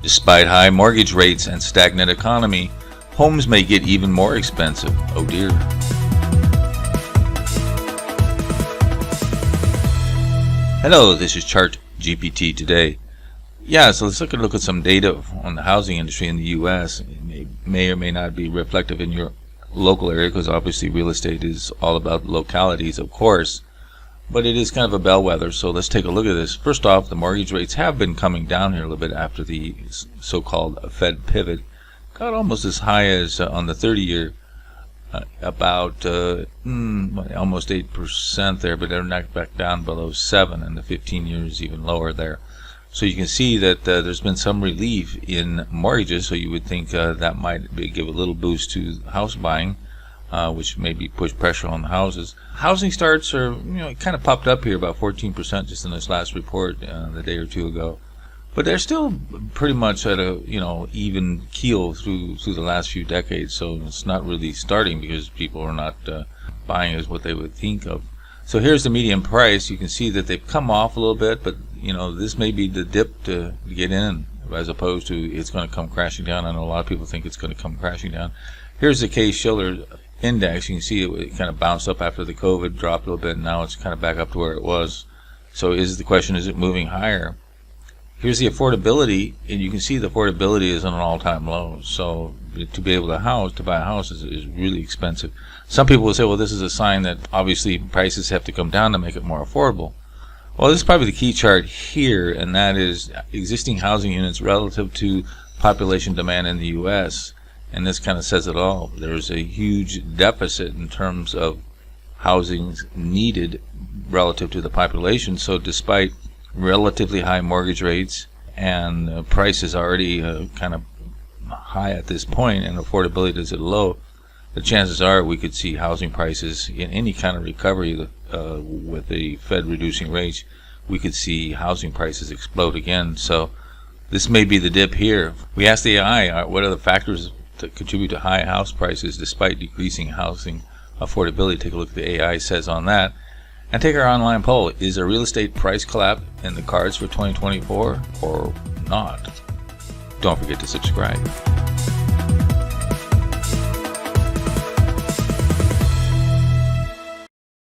Despite high mortgage rates and stagnant economy, homes may get even more expensive. Oh dear. Hello, this is Chart GPT today. Yeah, so let's look at some data on the housing industry in the U.S. It may or may not be reflective in your local area, because obviously real estate is all about localities, of course. But it is kind of a bellwether, so let's take a look at this. First off, the mortgage rates have been coming down here a little bit after the so-called Fed pivot. Got almost as high as on the 30-year, about almost 8% there, but they're knocked back down below 7, and the 15 years even lower there. So you can see that there's been some relief in mortgages, so you would think that might give a little boost to house buying, which maybe push pressure on the houses. Housing starts are, it kind of popped up here about 14% just in this last report the day or two ago. But they're still pretty much at a even keel through the last few decades, so it's not really starting because people are not buying as what they would think of. So here's the median price. You can see that they've come off a little bit, but this may be the dip to get in, as opposed to it's going to come crashing down. I know a lot of people think it's going to come crashing down. Here's the Case-Shiller index. You can see it kind of bounced up after the COVID, dropped a little bit, and now it's kind of back up to where it was. So the question, is it moving higher? Here's the affordability, and you can see the affordability is on an all-time low. So to be able to buy a house is really expensive. Some people will say, well, this is a sign that obviously prices have to come down to make it more affordable. Well, this is probably the key chart here, and that is existing housing units relative to population demand in the U.S., and this kind of says it all. There's a huge deficit in terms of housing needed relative to the population. So despite relatively high mortgage rates and prices already kind of high at this point, and affordability is at low, the chances are we could see housing prices in any kind of recovery with the Fed reducing rates. We could see housing prices explode again. So this may be the dip here. We asked the AI, what are the factors that contribute to high house prices despite decreasing housing affordability? Take a look at what the AI says on that. And take our online poll. Is a real estate price collapse in the cards for 2024 or not? Don't forget to subscribe.